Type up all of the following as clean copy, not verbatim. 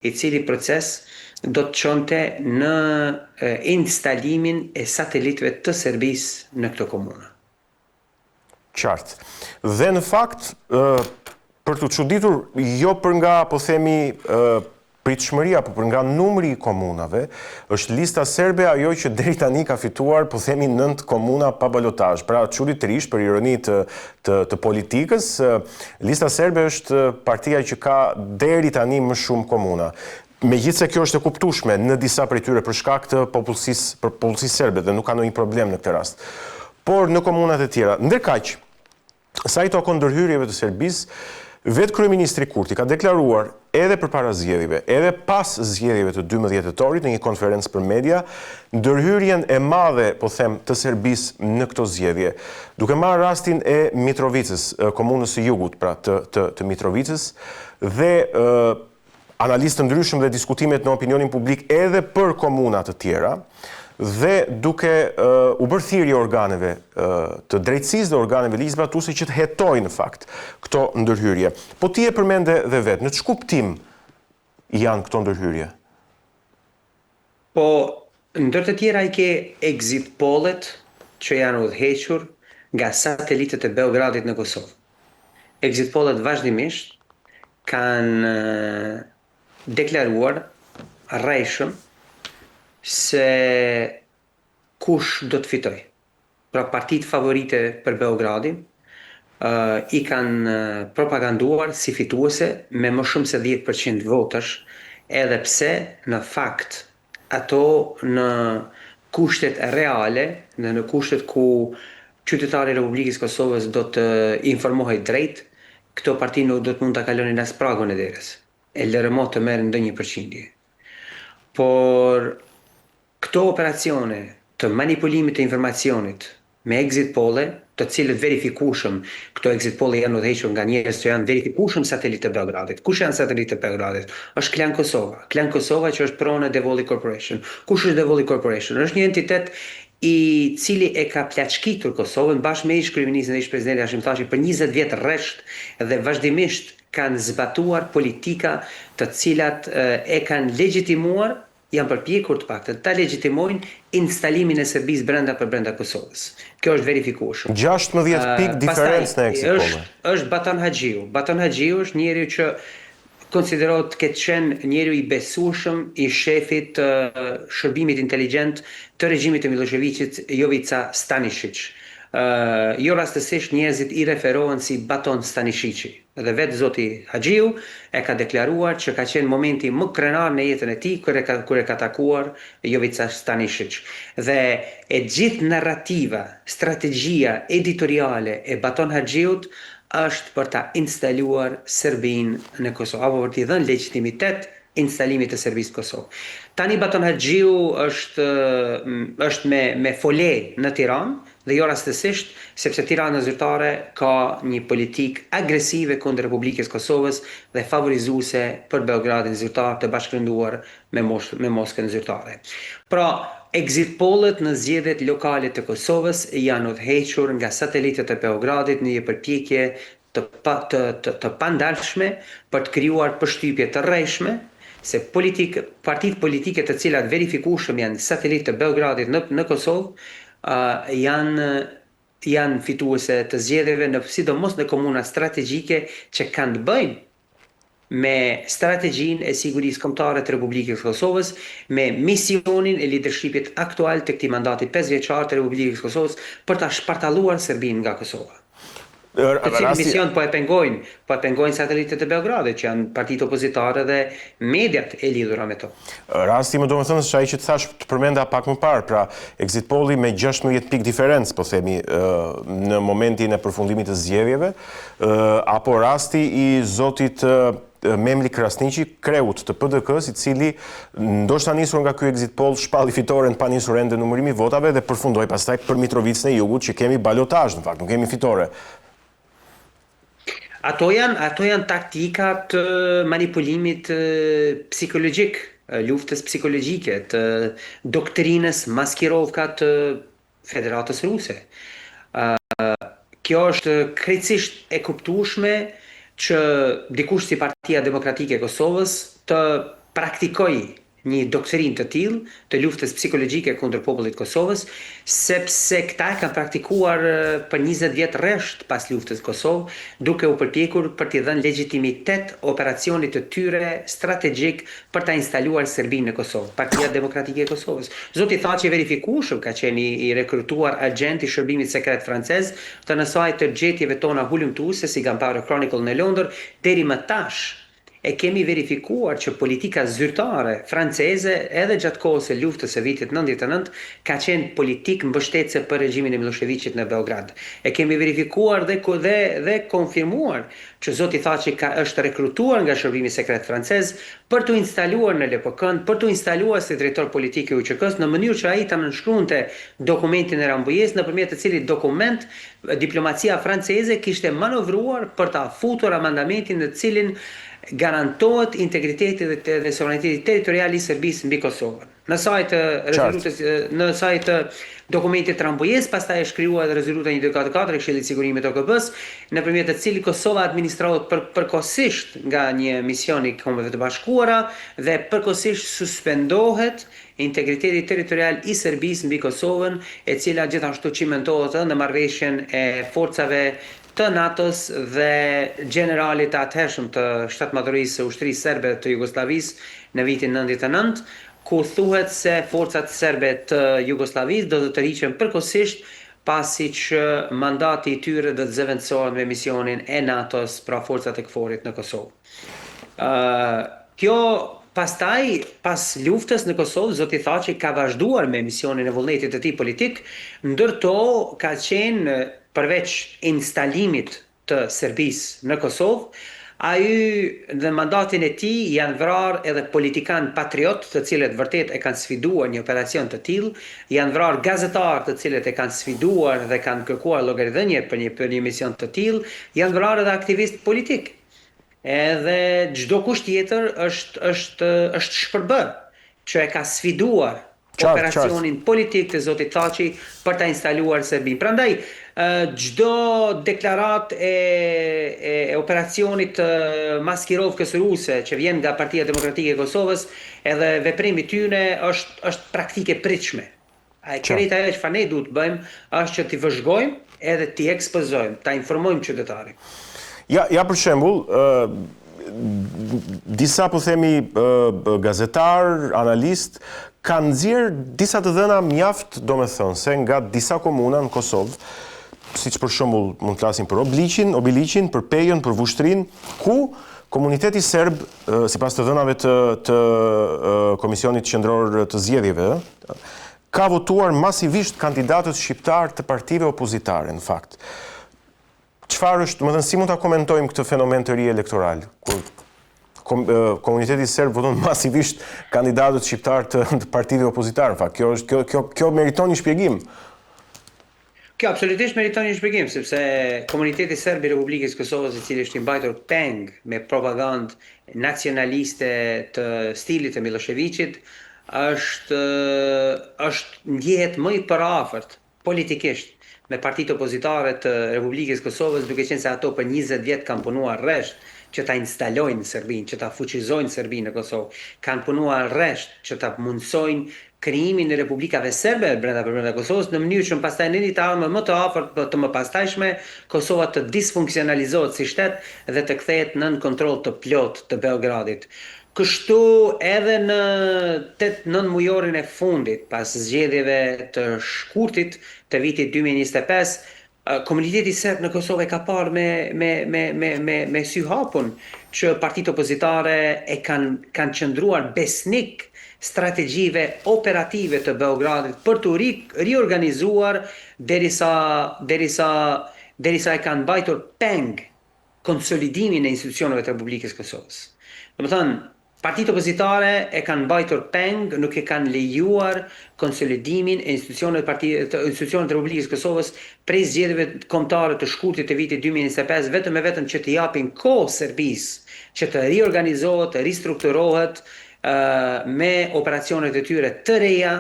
i cili proces do të çonte në instalimin e satelitëve të Serbisë në këtë komunë. Qartë. Dhe në fakt, për të çuditur, jo për nga, po themi, pritshmëria, po për nga numri i komunave, është lista serbe ajo që deri tani ka fituar, po themi, 9 komuna pa balotazh. Pra, çuditërisht, për ironi të politikës, lista serbe është partia që ka deri tani më shumë komuna. Megjithse kjo është e kuptueshme në disa prej tyre për shkak të popullsisë serbe dhe nuk ka ndonjë problem në këtë rast. Por në komunat e tjera, ndërkaq, sa i takon ndërhyrjeve të Serbisë, vetë kryeministri Kurti ka deklaruar edhe përpara zgjedhjeve, edhe pas zgjedhjeve të 12 tetorit në një konferencë për media, ndërhyrjen e madhe, po them, të Serbisë në këto zgjedhje. Duke marrë rastin e Mitrovicës, komunës së jugut, pra të Mitrovicës, dhe analistë ndryshëm dhe diskutimet në opinionin publik edhe për komuna të tjera, dhe duke u bërë thirrje organeve të drejtësisë dhe organeve ligjzbatuese që të hetojnë në fakt këto ndërhyrje. Po ti e përmende dhe vetë, në ç'kuptim janë këto ndërhyrje? Po, ndër të tjera i ke exit pollet që janë udhëhequr nga satelitët e Beogradit në Kosovë. Exit pollet vazhdimisht kanë deklaruar rrejshëm se kush do të fitoj. Pra partitë favorite për Beogradin i kanë propaganduar si fituese me më shumë se 10% votësh, edhe pse në fakt ato në kushtet reale, në kushtet ku qytetari i Republikës Kosovës do të informohej drejt, këto parti nuk do të mund ta kalonin as pragun e derës. E lërëmot të merren ndonjë përqindje. Por këto operacione të manipulimit të informacionit me exit polle, të cilët verifikueshëm, këto exit polle janë udhëhequr nga njerëz që janë verifikueshëm satelitë të Beogradit. Kush janë satelitë të Beogradit? Është Klan Kosova. Klan Kosova që është pronë e Devoli Corporation. Kush është Devoli Corporation? Është një entitet i cili e ka plaçkitur Kosovën bashkë me ish-kryeministin dhe ish-presidentin Hashim Thaçi për 20 vjet rresht dhe vazhdimisht kanë zbatuar politika të cilat e kanë legjitimuar, janë përpjekur të paktën ta legjitimojnë instalimin e Serbisë brenda Kosovës. Kjo është verifikueshëm. 16 pikë diferencë në exit poll. Është Batan Haxhiu. Batan Haxhiu është njeriu që konsiderohet të ketë qenë njeriu i besueshëm i shefit të shërbimit inteligjent të regjimit të Miloševićit, Jovica Stanišić. Jo rastësisht njerëzit i referohen si Baton Stanišići. Dhe vetë zoti Haxhiu e ka deklaruar që ka qenë momenti më krenar në jetën e tij kur e ka takuar Jovica Stanišić. Dhe e gjithë narrativa, strategjia editoriale e Baton Haxhiut është për ta instaluar Serbinë në Kosovë, apo për t'i dhënë legjitimitet instalimit të Serbisë në Kosovë. Tani Batan Haxhiu është me fole në Tiranë dhe jo rastësisht, sepse Tirana zyrtare ka një politikë agresive kundër Republikës Kosovës dhe favorizuese për Beogradin zyrtar të bashkëndruar me Moskën zyrtare. Pra, exit pollet në zgjedhjet lokale të Kosovës janë udhëhequr nga satelitët e Beogradit në një përpjekje të pandalshme për të krijuar përshtypje të rrejshme se partitë politike të cilat verifikueshëm janë satelitë të Beogradit në Kosovë janë fituese të zgjedhjeve, sidomos në komuna strategjike që kanë të bëjnë me strategjinë e sigurisë kombëtare të Republikës Kosovës, me misionin e leadershipit aktual të këtij mandati 5 vjeçar të Republikës Kosovës për ta shpartalluar Serbinë nga Kosova. Të cilin mision po e pengojnë satellitët e Beogradit, që janë partitë opozitare dhe mediat e lidhura me to. Rasti më do më thënë se ai që të thash të përmenda pak më parë, pra exit polli me 16 pikë diferencë, po themi, në momentin e përfundimit të zgjedhjeve, apo rasti i zotit Memli Krasniqi, kreut të PDK-s, i cili ndoshta nisur nga ky exit poll shpalli fitoren pa nisur ende numërimi votave dhe përfundoi pastaj për Mitrovicën e Jugut, që kemi balotazh në fakt, nuk kemi fitore. Ato janë taktika të manipulimit psikologjik, luftës psikologjike, të doktrinës maskirovka të Federatës Ruse. Kjo është krejtësisht e kuptueshme që dikush si Partia Demokratike e Kosovës të praktikoj një doktrinë të tillë të luftës psikologjike kundër popullit Kosovës, sepse këta e kanë praktikuar për 20 vjet rresht pas luftës Kosovë, duke u përpjekur për t'i dhënë legjitimitet operacionit të tyre strategjik për ta instaluar Serbinë në Kosovë. Partia Demokratike e Kosovës. Zoti Thaçi i verifikueshëm ka qenë i rekrutuar agent i shërbimit sekret francez të nësaj të gjetjeve tona hulumtuese si Gamparo Chronicle në Londër deri më tash. E kemi verifikuar që politika zyrtare franceze edhe gjatë kohës së luftës së vitit 99 ka qenë politikë mbështetëse për regjimin e Miloševićit në Beograd. E kemi verifikuar dhe konfirmuar që zoti Thaçi është rekrutuar nga shërbimi sekret francez për t'u instaluar në LPK-n, për t'u instaluar si drejtor politik i UÇK-s në mënyrë që ai ta nënshkruante dokumentin e Rambujës, nëpërmjet të cilit dokument diplomacia franceze kishte manovruar për ta futur amandamentin në cilin garantohet integriteti dhe sovraniteti territorial i Serbisë mbi Kosovën. Në sajt të dokumentit të Rambujës, pastaj është krijuar rezoluta 1244 e Këshillit të Sigurimit të OKB-s, nëpërmjet të cilit Kosova administrohet përkohësisht nga një mision i Kombeve të Bashkuara dhe përkohësisht suspendohet integriteti territorial i Serbisë mbi Kosovën, e cila gjithashtu cimentohet në marrëveshjen e forcave të NATO-s dhe generalit të atëhershëm të shtatmadhërisë së ushtrisë serbe të Jugosllavisë në vitin 99, ku thuhet se forcat serbe të Jugosllavisë do të tërhiqen përkohësisht pasi që mandati i tyre do të zëvendësohet me misionin e NATO-s pra forcat e KFOR-it në Kosovë. Kjo pastaj, pas luftës në Kosovë, zoti Thaçi ka vazhduar me misionin e vullnetit të tij politik, ndërto ka qenë përveç instalimit të Serbisë në Kosovë, ai në mandatin e tij janë vrarë edhe politikan patriot, të cilët vërtet e kanë sfiduar një operacion të tillë, janë vrarë gazetarë të cilët e kanë sfiduar dhe kanë kërkuar llogaridhënie për një mision të tillë, janë vrarë edhe aktivist politik. Edhe çdo kush tjetër është shpërbër që e ka sfiduar operacionin politik të zotit Thaçi për ta instaluar Serbinë. Prandaj çdo deklarat e operacionit maskirovkës ruse që vjen nga Partia Demokratike e Kosovës, edhe veprimi i tyre është praktike pritshme. Krejt ajo që ne duhet bëjmë është që t'i vëzhgojmë edhe t'i ekspozojmë, ta informojmë qytetarin. Ja për shembull, disa po themi gazetar, analist, kanë nxjerrë disa të dhëna mjaft domethënëse nga disa komuna në Kosovë, siç për shembull mund të flasim për Obiliqin, për Pejën, për Vushtrinë, ku komuniteti serb, sipas të dhënave të Komisionit Qendror të Zgjedhjeve, ka votuar masivisht kandidatët shqiptar të partive opozitare, në fakt. Çfarë është, më thënë, si mund ta komentojmë këtë fenomen të ri elektoral, kur komuniteti serb voton masivisht kandidatët shqiptar të partive opozitare, në fakt. Kjo meriton një shpjegim. Kjo absolutisht meriton një shpjegim, sepse komuniteti serb i Republikës Kosovës, i cili është i mbajtur peng me propagandë nacionaliste të stilit të Miloševićit, ndjehet më i përafërt politikisht me partitë opozitare të Republikës Kosovës, duke qenë se ato për 20 vjet kanë punuar rresht që ta instalojnë Serbinë, që ta fuqizojnë Serbinë në Kosovë, kanë punuar rresht që ta mundsojnë krijimin e republikave serbe brenda Kosovës, në mënyrë që pastaj në një ardhmë më të afërt të mëpastajshme Kosova të disfunksionalizohet si shtet dhe të kthehet nën kontroll të plot të Beogradit. Kështu edhe në 8-9 mujorin e fundit, pas zgjedhjeve të shkurtit të vitit 2025, komuniteti serb në Kosovë ka parë me sy hapun që partitë opozitare e kanë qëndruar besnik strategjive operative të Beogradit për të riorganizuar derisa e kanë mbajtur peng konsolidimin e institucioneve të Republikës Kosovës. Domethënë, partitë opozitare e kanë mbajtur peng, nuk e kanë lejuar konsolidimin e institucioneve të Republikës Kosovës prej zgjedhjeve kombëtare të shkurtit të vitit 2025, vetëm që të japin kohë Serbisë që të riorganizohet, të ristrukturohet me operacionet e tyre të reja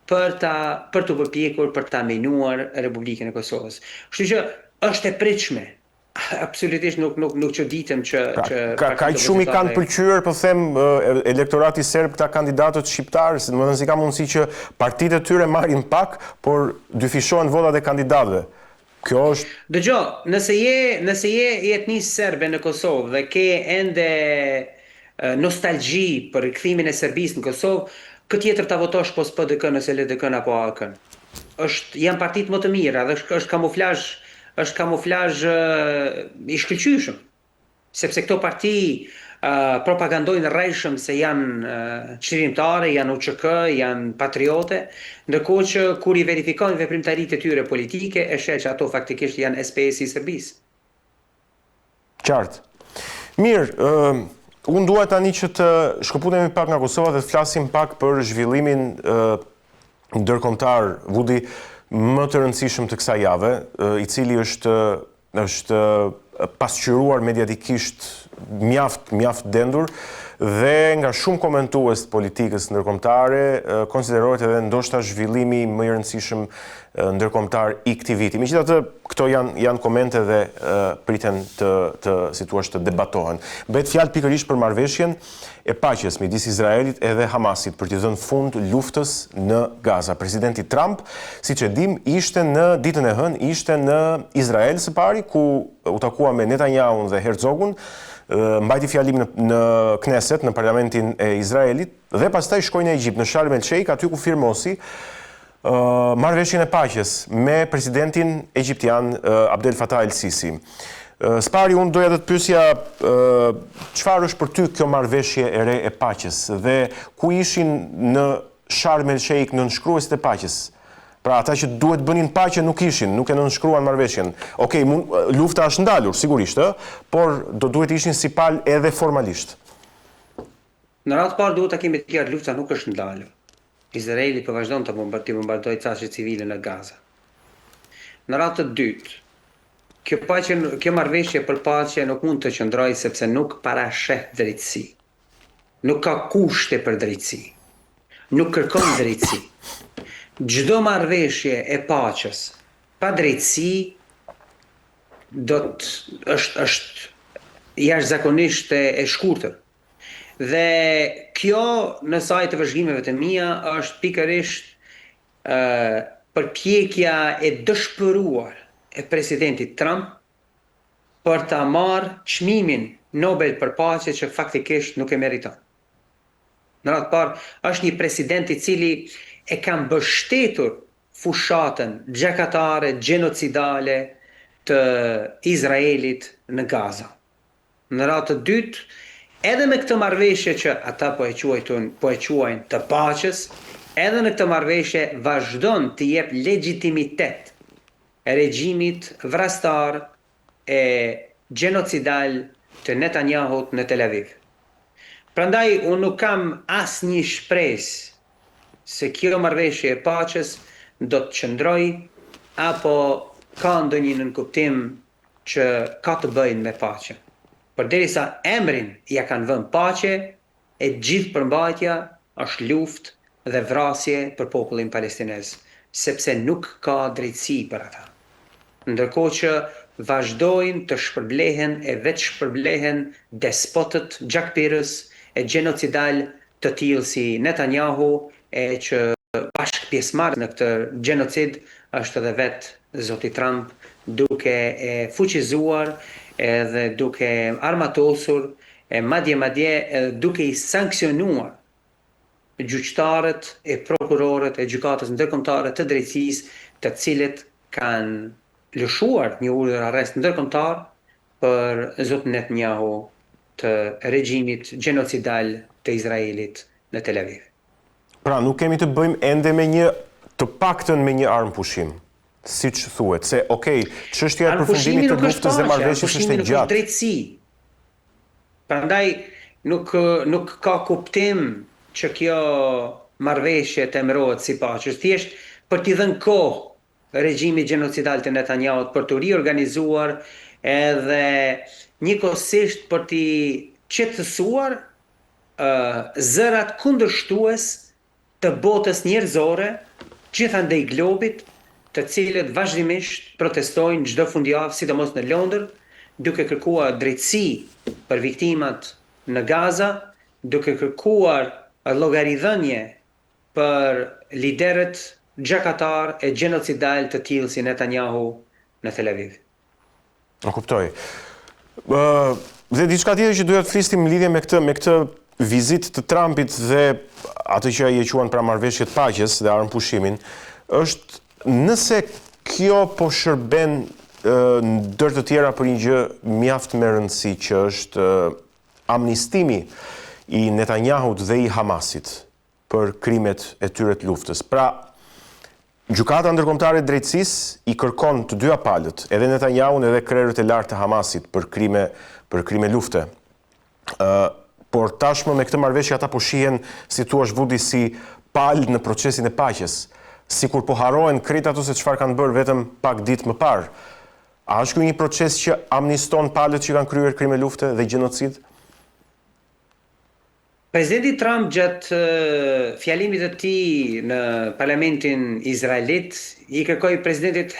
për të përpjekur për ta minuar Republikën e Kosovës. Kështu që është e pritshme Absolutisht nuk çuditem që Kaq shumë i kanë pëlqyer, po them, elektorati serb këta kandidatët shqiptarë, se domethënë si ka mundësi që partitë e tyre marrin pak, por dyfishohen votat e kandidatëve. Kjo është Dëgjoj, nëse je etnisë serbe në Kosovë dhe ke ende nostalgji për rikthimin e Serbisë në Kosovë, këtë tjetër ta votosh po SPDK nëse LDK apo AK-n. Janë partitë më të mira dhe është kamuflazh i shkëlqyeshëm, sepse këto parti propagandojnë rrejshëm se janë çlirimtare, janë UÇK, janë patriote, ndërkohë që kur i verifikojnë veprimtaritë e tyre politike, e sheh që ato faktikisht janë SPS-i i Serbisë. qartë. Mirë, unë dua tani që të shkëputemi pak nga Kosova dhe të flasim pak për zhvillimin ndërkombëtar, Vudi, më të rëndësishëm të kësaj jave, i cili është pasqyruar mediatikisht mjaft dendur dhe nga shumë komentues të politikës ndërkombëtare konsiderohet edhe ndoshta zhvillimi më i rëndësishëm ndërkombëtar i këtij viti. Megjithatë, këto janë komente dhe priten të si thua të debatohen. Bëhet fjalë pikërisht për marrëveshjen e paqes midis Izraelit edhe Hamasit për t'i dhënë fund luftës në Gaza. Presidenti Trump, siç e dim, ishte në ditën e hënë, ishte në Izrael së pari, ku u takua me Netanyahu dhe Herzogun, mbajti fjalimin në Knesset, në parlamentin e Izraelit, dhe pastaj shkoi në Egjipt, në Sharm el Sheikh, aty ku firmosi marrëveshjen e paqes me presidentin egjiptian Abdel Fattah el-Sisi. Spari, unë doja të të pyesja çfarë është për ty kjo marrëveshje e re e paqes dhe ku ishin në Sharm el Sheikh nënshkruesit e paqes? Pra ata që duhet bënin paqe nuk ishin, nuk e nënshkruan marrëveshjen. Okej, lufta është ndalur sigurisht, por do duhet ishin si palë edhe formalisht. Në radhë parë duhet ta kemi të qartë, lufta nuk është ndalur. Izraeli po vazhdon të bombardojë qasje civile në Gaza. Në radhë të dytë, kjo marrëveshje për paqe nuk mund të qëndrojë sepse nuk parasheh drejtësi. Nuk ka kushte për drejtësi. Nuk kërkon drejtësi. Çdo marrëveshje e paqes pa drejtësi është jashtëzakonisht e shkurtër. Dhe kjo në saj të vëzhgimeve të mia është pikërisht përpjekja e dëshpëruar e presidentit Trump për ta marrë çmimin Nobel për paqe që faktikisht nuk e meriton. Në radhë parë, është një president i cili e ka mbështetur fushatën gjykatare gjenocide të Izraelit në Gaza. Në radhë të dytë, edhe me këtë marrëveshje që ata po e quajnë të paqes, edhe në këtë marrëveshje vazhdon të jep legjitimitet regjimit vrastar e gjenocidal të Netanyahut në Tel Aviv. Prandaj unë nuk kam asnjë shpresë se kjo marrëveshje e paqes do të qëndrojë apo ka ndonjë nënkuptim që ka të bëjë me paqen. Përderisa emrin ja kanë vënë paqe, e gjithë përmbajtja është luftë dhe vrasje për popullin palestinez, sepse nuk ka drejtësi për ata. Ndërkohë që vazhdojnë të shpërblehen e vetë shpërblehen despotët gjakpirës e gjenocidal të tillë si Netanyahu, e që bashkë pjesëmarrës në këtë gjenocid është edhe vetë zoti Trump, duke e fuqizuar edhe duke armatosur e madje duke i sankcionuar gjyqtarët e prokurorët e gjykatës ndërkombëtare të drejtësisë, të cilët kanë lëshuar një urdhër arrest ndërkombëtar për zotin Netanyahu të regjimit gjenocidal të Izraelit në Tel Aviv. Pra, nuk kemi të bëjmë ende me të paktën me një armë pushim, siç thuhet, se çështja e përfundimit të luftës dhe marrëveshjes është e gjatë. Është drejtësi. Prandaj nuk ka kuptim që kjo marrëveshje të emërohet si paqe, thjesht për t'i dhënë kohë regjimit gjenocidal të Netanyahut për të riorganizuar edhe njëkohësisht për t'i qetësuar zërat kundërshtues të botës njerëzore, gjithandej globit, të cilët vazhdimisht protestojnë çdo fundjavë, sidomos në Londër, duke kërkuar drejtësi për viktimat në Gaza, duke kërkuar llogaridhënie për liderët gjakatar e gjenocidal të tillë si Netanyahu në Tel Aviv. Në kuptoj. Dhe diçka tjetër që duhet të flisnim në lidhje me këtë vizitë të Trumpit dhe atë që ai e quan pra marrëveshje të paqes dhe armëpushimin, është nëse kjo po shërben ndër të tjera për një gjë mjaft me rëndësi që është amnistimi i Netanyahut dhe i Hamasit për krimet e tyre të luftës. Pra, Gjykata Ndërkombëtare e Drejtësisë i kërkon të dyja palët, edhe Netanyahun edhe krerët e lartë të Hamasit për krime lufte. Por tashmë me këtë marrëveshje ata po shihen, si thua Vudi, si palë në procesin e paqes, sikur po harrohen krejt ato se çfarë kanë bërë vetëm pak ditë më parë. A është ky një proces që amniston palët që kanë kryer krime lufte dhe gjenocid? Presidenti Trump gjatë fjalimit të tij në parlamentin izraelit i kërkoi presidentit